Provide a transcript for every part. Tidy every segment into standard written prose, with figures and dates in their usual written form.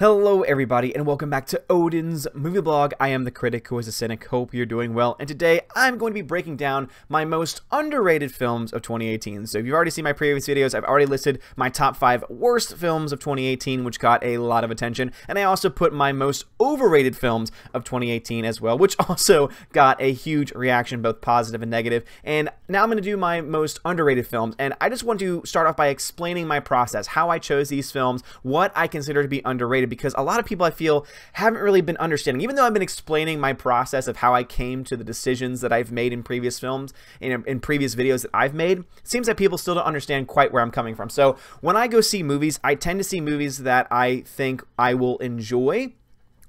Hello everybody and welcome back to Odin's movie blog. I am the critic who is a cynic. Hope you're doing well, and today I'm going to be breaking down my most underrated films of 2018. So if you've already seen my previous videos, I've already listed my top 5 worst films of 2018, which got a lot of attention, and I also put my most overrated films of 2018 as well, which also got a huge reaction, both positive and negative. And now I'm going to do my most underrated films, and I just want to start off by explaining my process, how I chose these films, what I consider to be underrated, because a lot of people I feel haven't really been understanding. Even though I've been explaining my process of how I came to the decisions that I've made in previous films, in previous videos that I've made, it seems that people still don't understand quite where I'm coming from. So when I go see movies, I tend to see movies that I think I will enjoy,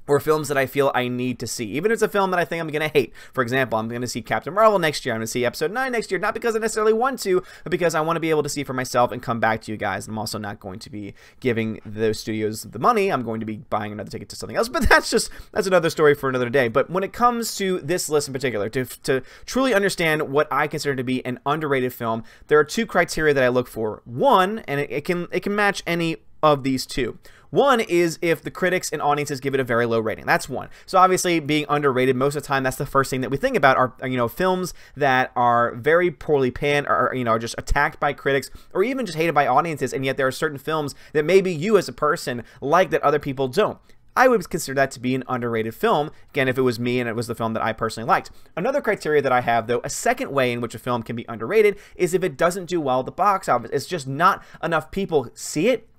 or films that I feel I need to see. Even if it's a film that I think I'm going to hate. For example, I'm going to see Captain Marvel next year. I'm going to see Episode 9 next year. Not because I necessarily want to, but because I want to be able to see for myself and come back to you guys. I'm also not going to be giving those studios the money. I'm going to be buying another ticket to something else. But that's another story for another day. But when it comes to this list in particular, to truly understand what I consider to be an underrated film, there are two criteria that I look for. One, and it can match any of these two. One is if the critics and audiences give it a very low rating. That's one. So obviously, being underrated, most of the time, that's the first thing that we think about are films that are very poorly panned, or are just attacked by critics, or even just hated by audiences, and yet there are certain films that maybe you as a person like that other people don't. I would consider that to be an underrated film, again, if it was me and it was the film that I personally liked. Another criteria that I have, though, a second way in which a film can be underrated, is if it doesn't do well at the box office. It's just not enough people see it.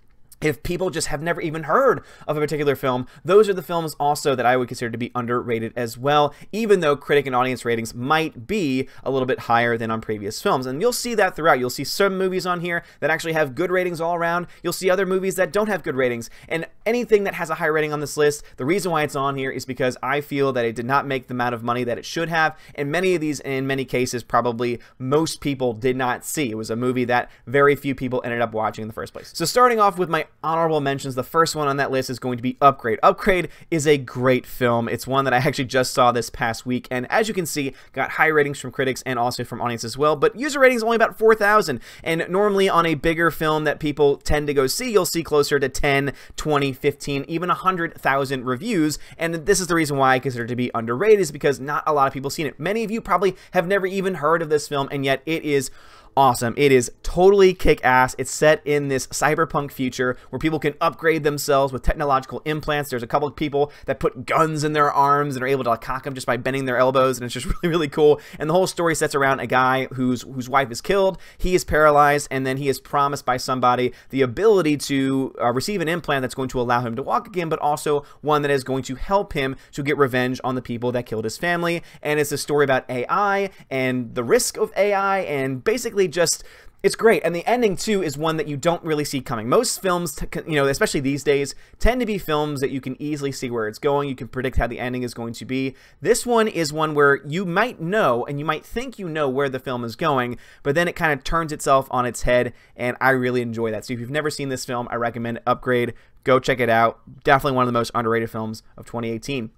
If people just have never even heard of a particular film, those are the films also that I would consider to be underrated as well, even though critic and audience ratings might be a little bit higher than on previous films. And you'll see that throughout. You'll see some movies on here that actually have good ratings all around. You'll see other movies that don't have good ratings. And anything that has a high rating on this list, the reason why it's on here is because I feel that it did not make the amount of money that it should have. And many of these, in many cases, probably most people did not see. It was a movie that very few people ended up watching in the first place. So starting off with my honorable mentions, the first one on that list is going to be Upgrade. Upgrade is a great film. It's one that I actually just saw this past week, and as you can see, got high ratings from critics and also from audience as well, but user ratings only about 4,000, and normally on a bigger film that people tend to go see, you'll see closer to 10, 20, 15, even 100,000 reviews, and this is the reason why I consider it to be underrated, is because not a lot of people seen it. Many of you probably have never even heard of this film, and yet it is awesome. It is totally kick-ass. It's set in this cyberpunk future where people can upgrade themselves with technological implants. There's a couple of people that put guns in their arms and are able to cock them just by bending their elbows, and it's just really, really cool. And the whole story sets around a guy whose wife is killed. He is paralyzed, and then he is promised by somebody the ability to receive an implant that's going to allow him to walk again, but also one that is going to help him to get revenge on the people that killed his family. And it's a story about AI and the risk of AI, and basically just, it's great. And the ending too is one that you don't really see coming. Most films, especially these days, tend to be films that you can easily see where it's going. You can predict how the ending is going to be. This one is one where you might know, and you might think you know where the film is going, but then it kind of turns itself on its head, and I really enjoy that. So if you've never seen this film, I recommend Upgrade. Go check it out. Definitely one of the most underrated films of 2018.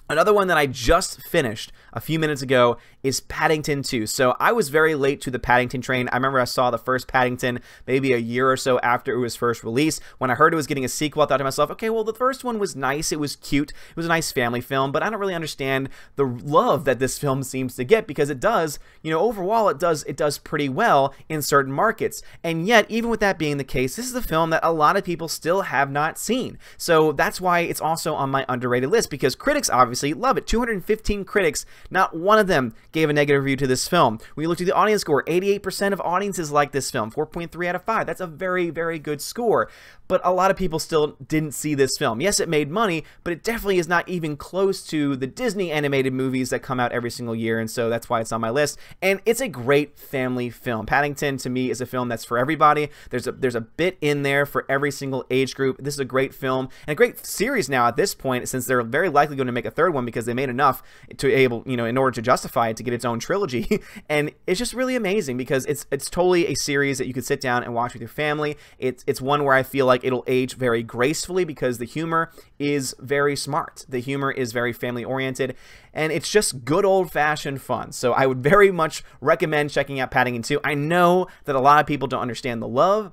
Another one that I just finished a few minutes ago is Paddington 2. So I was very late to the Paddington train. I remember I saw the first Paddington maybe a year or so after it was first released. When I heard it was getting a sequel, I thought to myself, okay, well, the first one was nice. It was cute. It was a nice family film, but I don't really understand the love that this film seems to get, because it does, overall it does pretty well in certain markets. And yet, even with that being the case, this is a film that a lot of people still have not seen. So that's why it's also on my underrated list, because critics obviously love it. 215 critics, not one of them gave a negative review to this film. When you look at the audience score, 88% of audiences like this film, 4.3 out of 5. That's a very, very good score. But a lot of people still didn't see this film. Yes, it made money, but it definitely is not even close to the Disney animated movies that come out every single year, and so that's why it's on my list. And it's a great family film. Paddington, to me, is a film that's for everybody. There's a bit in there for every single age group. This is a great film, and a great series now at this point, since they're very likely going to make a third one, because they made enough to in order to justify it, to get its own trilogy. And it's just really amazing, because it's totally a series that you could sit down and watch with your family. It's one where I feel like it'll age very gracefully, because the humor is very smart. The humor is very family oriented, and it's just good old-fashioned fun. So I would very much recommend checking out Paddington 2. I know that a lot of people don't understand the love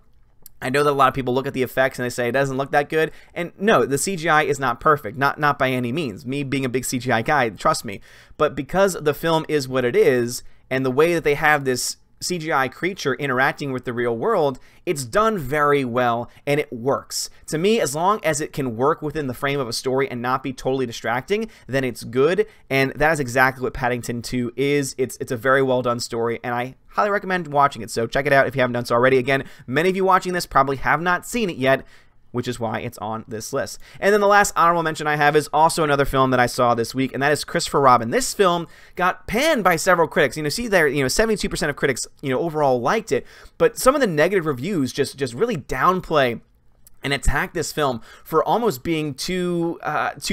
I know that a lot of people look at the effects and they say it doesn't look that good, and no, the CGI is not perfect, not by any means. Me being a big CGI guy, trust me. But because the film is what it is, and the way that they have this CGI creature interacting with the real world, it's done very well and it works. To me, as long as it can work within the frame of a story and not be totally distracting, then it's good, and that is exactly what Paddington 2 is. It's a very well done story, and I highly recommend watching it, so check it out if you haven't done so already. Again, many of you watching this probably have not seen it yet, which is why it's on this list. And then the last honorable mention I have is also another film that I saw this week, and that is Christopher Robin. This film got panned by several critics. See there, 72% of critics, overall liked it, but some of the negative reviews just really downplay and attack this film for almost being too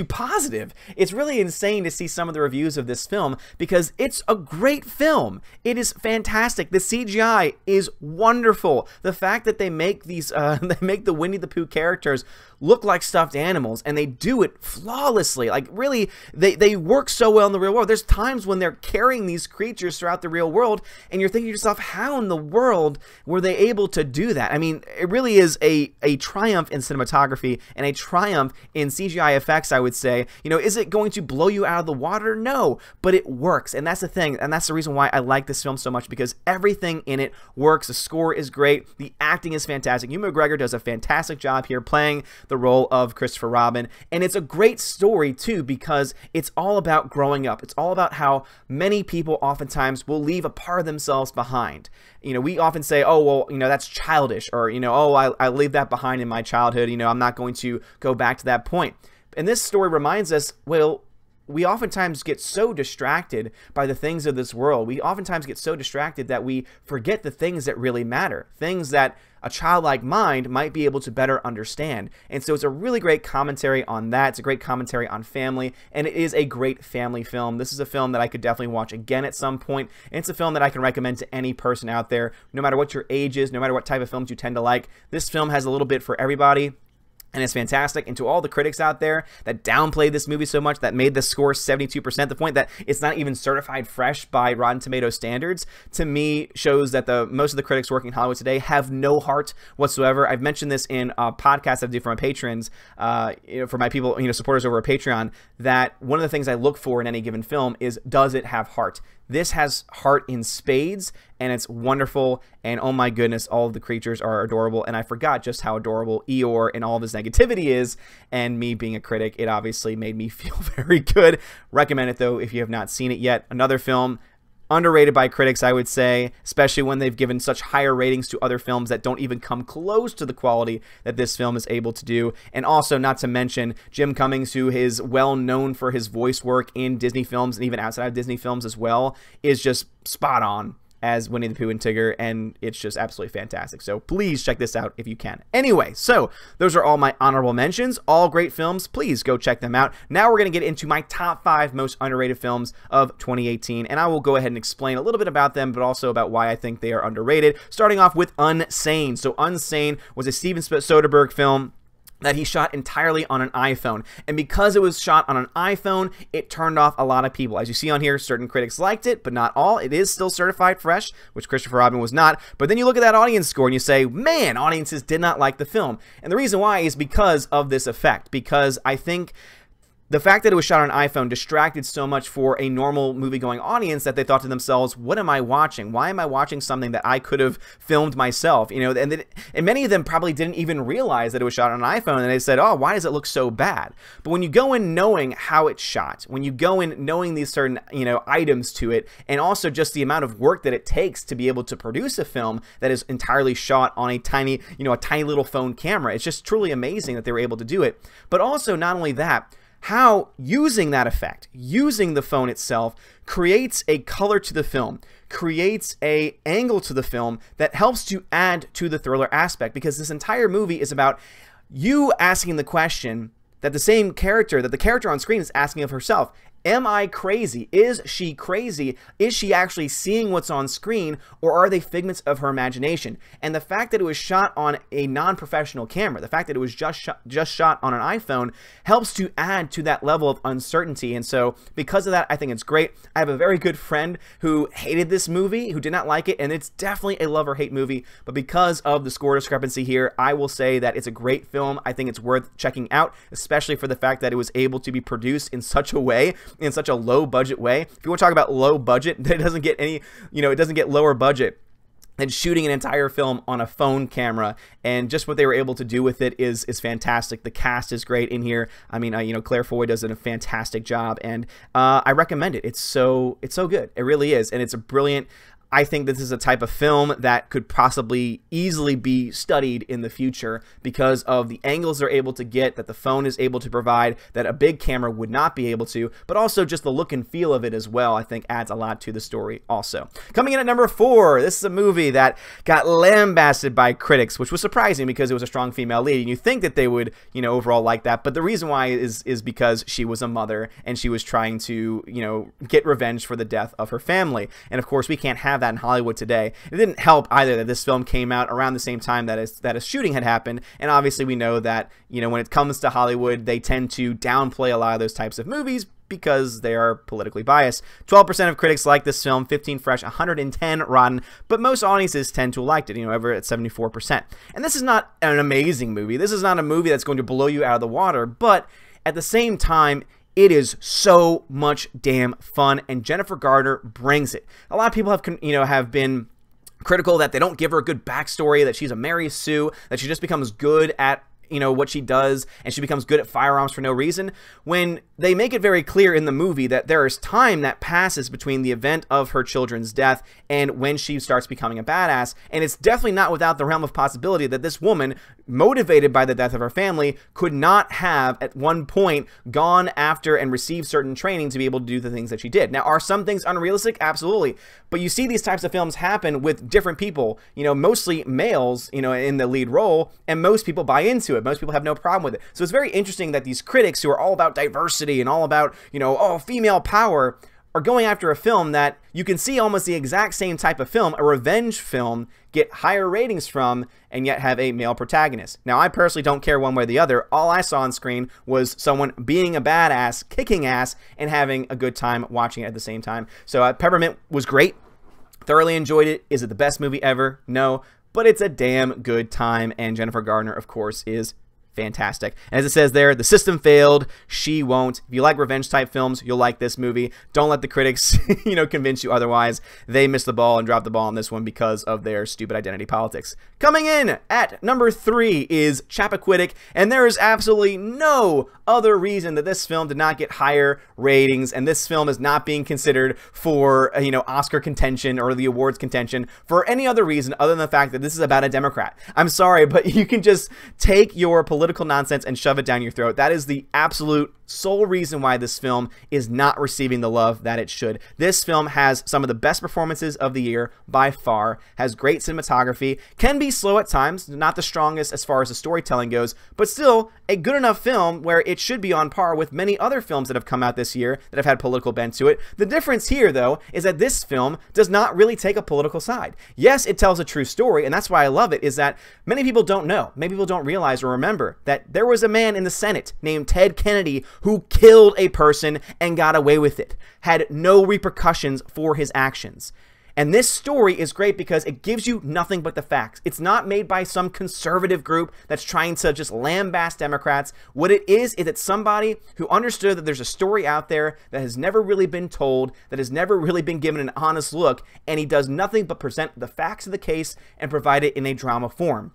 positive. It's really insane to see some of the reviews of this film because it's a great film. It is fantastic. The CGI is wonderful. The fact that they make these they make the Winnie the Pooh characters look like stuffed animals, and they do it flawlessly. Like, really, they work so well in the real world. There's times when they're carrying these creatures throughout the real world, and you're thinking to yourself, how in the world were they able to do that? I mean, it really is a triumph in cinematography and a triumph in CGI effects, I would say. Is it going to blow you out of the water? No, but it works, and that's the thing, and that's the reason why I like this film so much, because everything in it works. The score is great. The acting is fantastic. Ewan McGregor does a fantastic job here playing the role of Christopher Robin, and it's a great story too, because it's all about growing up. It's all about how many people oftentimes will leave a part of themselves behind. We often say, oh, well, that's childish, or, oh, I leave that behind in my childhood, I'm not going to go back to that point. And this story reminds us, well, we oftentimes get so distracted by the things of this world. We oftentimes get so distracted that we forget the things that really matter, things that a childlike mind might be able to better understand. And so it's a really great commentary on that. It's a great commentary on family, and it is a great family film. This is a film that I could definitely watch again at some point, and it's a film that I can recommend to any person out there, no matter what your age is, no matter what type of films you tend to like. This film has a little bit for everybody, and it's fantastic. And to all the critics out there that downplayed this movie so much, that made the score 72%, the point that it's not even certified fresh by Rotten Tomatoes standards, to me shows that most of the critics working in Hollywood today have no heart whatsoever. I've mentioned this in a podcast I do for my patrons, for my people, supporters over at Patreon, that one of the things I look for in any given film is, does it have heart? This has heart in spades, and it's wonderful, and oh my goodness, all of the creatures are adorable, and I forgot just how adorable Eeyore and all of his negativity is, and me being a critic, it obviously made me feel very good. Recommend it, though, if you have not seen it yet. Another film underrated by critics, I would say, especially when they've given such higher ratings to other films that don't even come close to the quality that this film is able to do. And also, not to mention, Jim Cummings, who is well known for his voice work in Disney films and even outside of Disney films as well, is just spot on as Winnie the Pooh and Tigger, and it's just absolutely fantastic. So please check this out if you can. Anyway, so those are all my honorable mentions. All great films. Please go check them out. Now we're going to get into my top 5 most underrated films of 2018, and I will go ahead and explain a little bit about them, but also about why I think they are underrated. Starting off with Unsane. So Unsane was a Steven Soderbergh film that he shot entirely on an iPhone, and because it was shot on an iPhone, it turned off a lot of people. As you see on here, certain critics liked it, but not all. It is still certified fresh, which Christopher Robin was not. But then you look at that audience score and you say, man, audiences did not like the film. And the reason why is because of this effect, because I think the fact that it was shot on an iPhone distracted so much for a normal movie-going audience that they thought to themselves, what am I watching? Why am I watching something that I could have filmed myself? And many of them probably didn't even realize that it was shot on an iPhone, and they said, oh, why does it look so bad? But when you go in knowing how it's shot, when you go in knowing these certain, items to it, and also just the amount of work that it takes to be able to produce a film that is entirely shot on a tiny little phone camera, it's just truly amazing that they were able to do it. But also, not only that, how using that effect, using the phone itself, creates a color to the film, creates an angle to the film that helps to add to the thriller aspect, because this entire movie is about you asking the question that the character on screen is asking of herself. Am I crazy? Is she crazy? Is she actually seeing what's on screen, or are they figments of her imagination? And the fact that it was shot on a non-professional camera, the fact that it was just shot on an iPhone, helps to add to that level of uncertainty. And so because of that, I think it's great. I have a very good friend who hated this movie, who did not like it, and it's definitely a love or hate movie. But because of the score discrepancy here, I will say that it's a great film. I think it's worth checking out, especially for the fact that it was able to be produced in such a way, in such a low budget way. If you want to talk about low budget, it doesn't get any, it doesn't get lower budget than shooting an entire film on a phone camera. And just what they were able to do with it is fantastic. The cast is great in here. I mean, Claire Foy does a fantastic job, and I recommend it. It's so good. It really is, and it's a brilliant. I think this is a type of film that could possibly easily be studied in the future because of the angles they're able to get, that the phone is able to provide, that a big camera would not be able to, but also just the look and feel of it as well, I think adds a lot to the story also. Coming in at number 4, this is a movie that got lambasted by critics, which was surprising because it was a strong female lead, and you think that they would, overall like that, but the reason why is because she was a mother, and she was trying to, get revenge for the death of her family, and of course we can't have that in Hollywood today. It didn't help either that this film came out around the same time that a shooting had happened, and obviously we know that when it comes to Hollywood, they tend to downplay a lot of those types of movies because they are politically biased. 12% of critics like this film, 15 fresh, 110 rotten, but most audiences tend to have liked it, over at 74%. And this is not an amazing movie. This is not a movie that's going to blow you out of the water, but at the same time, it is so much damn fun, and Jennifer Garner brings it. A lot of people have been critical that they don't give her a good backstory, that she's a Mary Sue, that she just becomes good at what she does, and she becomes good at firearms for no reason, when they make it very clear in the movie that there is time that passes between the event of her children's death and when she starts becoming a badass. And it's definitely not without the realm of possibility that this woman, motivated by the death of her family, could not have at one point gone after and received certain training to be able to do the things that she did. Now, are some things unrealistic? Absolutely. But you see these types of films happen with different people, mostly males, in the lead role, and most people buy into it. Most people have no problem with it. So it's very interesting that these critics who are all about diversity and all about, female power, are going after a film that you can see almost the exact same type of film, a revenge film, get higher ratings from, and yet have a male protagonist. Now, I personally don't care one way or the other. All I saw on screen was someone being a badass, kicking ass, and having a good time watching it at the same time. So Peppermint was great. Thoroughly enjoyed it. Is it the best movie ever? No. But it's a damn good time, and Jennifer Garner, of course, is fantastic. And as it says there, the system failed, she won't. If you like revenge type films, you'll like this movie. Don't let the critics, convince you otherwise. They missed the ball and dropped the ball on this one because of their stupid identity politics. Coming in at number 3 is Chappaquiddick, and there is absolutely no other reason that this film did not get higher ratings, and this film is not being considered for, Oscar contention or the awards contention for any other reason other than the fact that this is about a Democrat. I'm sorry, but you can just take your political nonsense and shove it down your throat. That is the absolute sole reason why this film is not receiving the love that it should. This film has some of the best performances of the year by far, has great cinematography, can be slow at times, not the strongest as far as the storytelling goes, but still a good enough film where it should be on par with many other films that have come out this year that have had political bent to it. The difference here, though, is that this film does not really take a political side. Yes, it tells a true story, and that's why I love it, is that many people don't know, many people don't realize or remember that there was a man in the Senate named Ted Kennedy who killed a person and got away with it, had no repercussions for his actions. And this story is great because it gives you nothing but the facts. It's not made by some conservative group that's trying to just lambaste Democrats. What it is it's somebody who understood that there's a story out there that has never really been told, that has never really been given an honest look, and he does nothing but present the facts of the case and provide it in a drama form.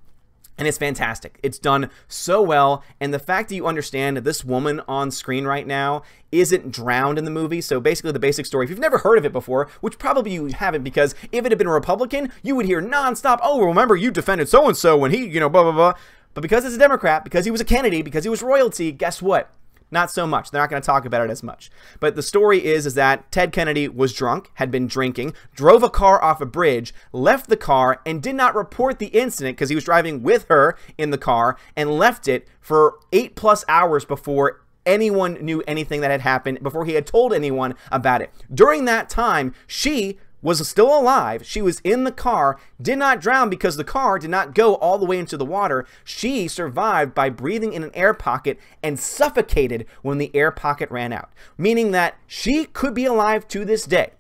And it's fantastic. It's done so well, and the fact that you understand that this woman on screen right now isn't drowned in the movie. So basically the basic story, if you've never heard of it before, which probably you haven't, because if it had been a Republican, you would hear nonstop, oh, remember you defended so-and-so when he, blah, blah, blah. But because it's a Democrat, because he was a Kennedy, because he was royalty, guess what? Not so much. They're not going to talk about it as much. But the story is that Ted Kennedy was drunk, had been drinking, drove a car off a bridge, left the car, and did not report the incident because he was driving with her in the car and left it for 8+ hours before anyone knew anything that had happened, before he had told anyone about it. During that time, she was still alive. She was in the car, did not drown because the car did not go all the way into the water. She survived by breathing in an air pocket and suffocated when the air pocket ran out, meaning that she could be alive to this day.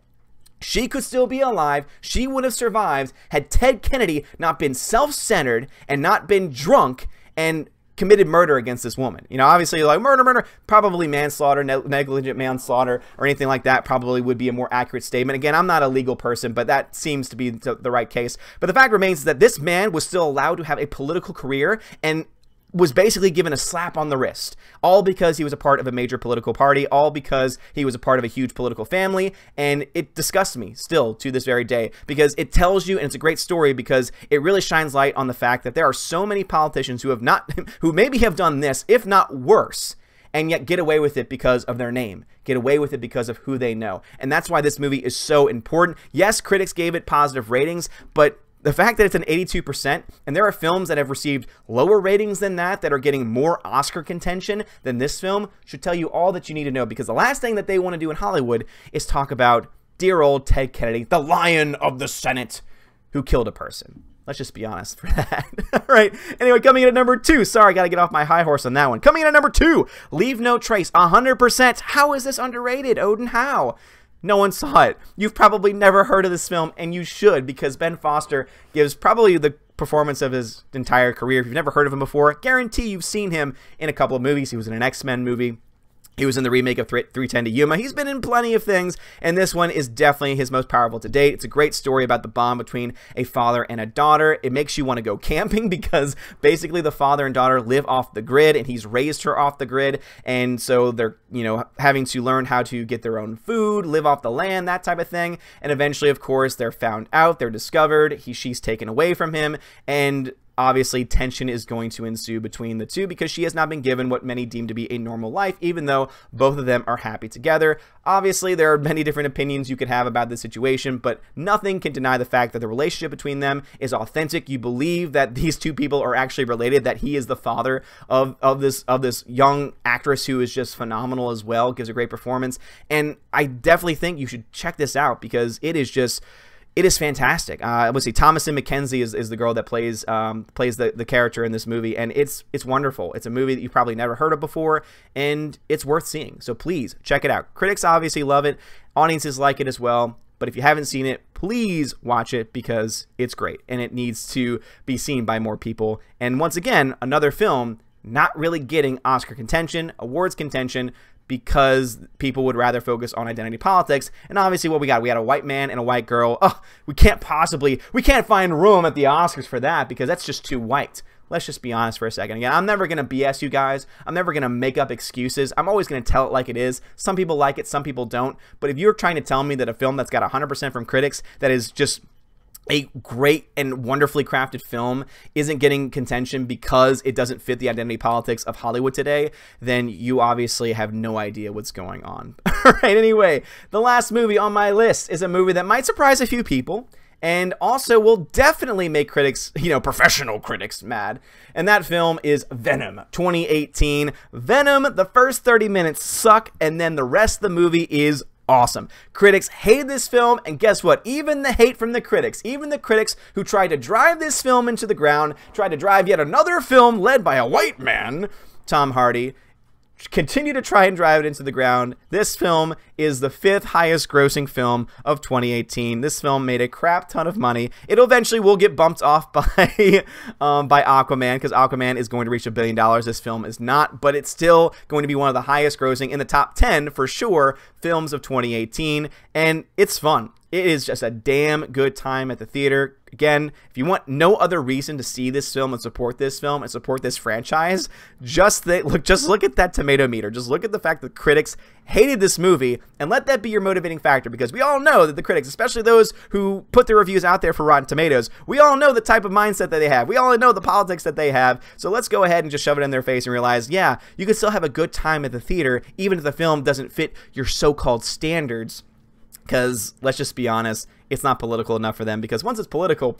She could still be alive. She would have survived had Ted Kennedy not been self-centered and not been drunk and committed murder against this woman. You know, obviously, you're like, murder, probably manslaughter, negligent manslaughter, or anything like that probably would be a more accurate statement. Again, I'm not a legal person, but that seems to be the right case. But the fact remains that this man was still allowed to have a political career and was basically given a slap on the wrist, all because he was a part of a major political party, all because he was a part of a huge political family. And it disgusts me still to this very day, because it tells you, and it's a great story because it really shines light on the fact that there are so many politicians who maybe have done this, if not worse, and yet get away with it because of their name, get away with it because of who they know. And that's why this movie is so important. Yes, critics gave it positive ratings, but the fact that it's an 82%, and there are films that have received lower ratings than that are getting more Oscar contention than this film, should tell you all that you need to know, because the last thing that they want to do in Hollywood is talk about dear old Ted Kennedy, the Lion of the Senate, who killed a person. Let's just be honest for that. All right. Anyway, coming in at number 2. Sorry, got to get off my high horse on that one. Coming in at number 2, Leave No Trace, 100%. How is this underrated, Odin? How? No one saw it. You've probably never heard of this film, and you should, because Ben Foster gives probably the performance of his entire career. If you've never heard of him before, guarantee you've seen him in a couple of movies. He was in an X-Men movie. He was in the remake of 310 to Yuma. He's been in plenty of things, and this one is definitely his most powerful to date. It's a great story about the bond between a father and a daughter. It makes you want to go camping because basically the father and daughter live off the grid, and he's raised her off the grid, and so they're, you know, having to learn how to get their own food, live off the land, that type of thing. And eventually, of course, they're found out, they're discovered, she's taken away from him, and obviously, tension is going to ensue between the two because she has not been given what many deem to be a normal life, even though both of them are happy together. Obviously, there are many different opinions you could have about this situation, but nothing can deny the fact that the relationship between them is authentic. You believe that these two people are actually related, that he is the father of this young actress who is just phenomenal as well, gives a great performance. And I definitely think you should check this out because it is fantastic. I would say Thomasin McKenzie is the girl that plays the character in this movie, and it's wonderful. It's a movie that you've probably never heard of before, and it's worth seeing. So please check it out. Critics obviously love it. Audiences like it as well. But if you haven't seen it, please watch it because it's great, and it needs to be seen by more people. And once again, another film not really getting Oscar contention, awards contention, because people would rather focus on identity politics. And obviously what we got a white man and a white girl. Oh, we can't find room at the Oscars for that because that's just too white. Let's just be honest for a second. Again, I'm never going to BS you guys. I'm never going to make up excuses. I'm always going to tell it like it is. Some people like it, some people don't. But if you're trying to tell me that a film that's got 100% from critics, that is just a great and wonderfully crafted film, isn't getting contention because it doesn't fit the identity politics of Hollywood today, then you obviously have no idea what's going on. All right, anyway, the last movie on my list is a movie that might surprise a few people and also will definitely make critics, professional critics mad. And that film is Venom 2018. Venom, the first 30 minutes suck, and then the rest of the movie is awesome. Critics hated this film, and guess what? Even the hate from the critics, even the critics who tried to drive this film into the ground, tried to drive yet another film led by a white man, Tom Hardy, continue to try and drive it into the ground. This film is the 5th highest grossing film of 2018. This film made a crap ton of money. It eventually will get bumped off by Aquaman, because Aquaman is going to reach $1 billion. This film is not, but it's still going to be one of the highest grossing in the top 10 for sure films of 2018, and it's fun. It is just a damn good time at the theater. Again, if you want no other reason to see this film and support this franchise, just look at that tomato meter. Just look at the fact that critics hated this movie, and let that be your motivating factor, because we all know that the critics, especially those who put their reviews out there for Rotten Tomatoes, we all know the type of mindset that they have. We all know the politics that they have. So let's go ahead and just shove it in their face and realize, yeah, you can still have a good time at the theater, even if the film doesn't fit your so-called standards. Because let's just be honest, it's not political enough for them, because once it's political,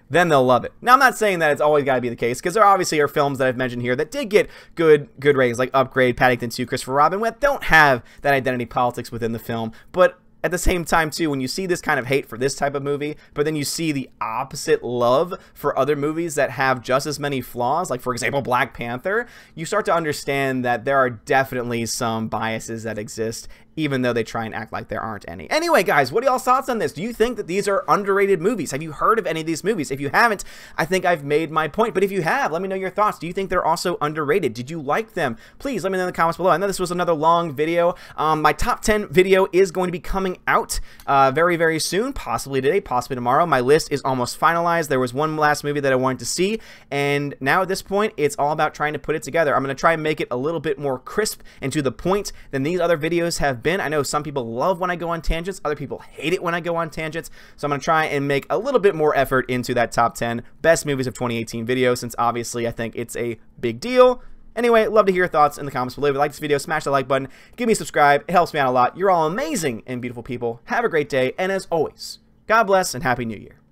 then they'll love it. Now, I'm not saying that it's always got to be the case, because there obviously are films that I've mentioned here that did get good ratings, like Upgrade, Paddington 2, Christopher Robin, that don't have that identity politics within the film. But at the same time, too, when you see this kind of hate for this type of movie, but then you see the opposite love for other movies that have just as many flaws, like, for example, Black Panther, you start to understand that there are definitely some biases that exist, even though they try and act like there aren't any. Anyway, guys, what are y'all's thoughts on this? Do you think that these are underrated movies? Have you heard of any of these movies? If you haven't, I think I've made my point. But if you have, let me know your thoughts. Do you think they're also underrated? Did you like them? Please let me know in the comments below. I know this was another long video. My top 10 video is going to be coming out very, very soon, possibly today, possibly tomorrow. My list is almost finalized. There was one last movie that I wanted to see, and now at this point, it's all about trying to put it together. I'm going to try and make it a little bit more crisp and to the point than these other videos have been. I know some people love when I go on tangents, other people hate it when I go on tangents, so I'm going to try and make a little bit more effort into that top 10 best movies of 2018 video, since obviously I think it's a big deal. Anyway, love to hear your thoughts in the comments below. If you like this video, smash the like button, give me a subscribe, it helps me out a lot. You're all amazing and beautiful people. Have a great day, and as always, God bless and Happy New Year.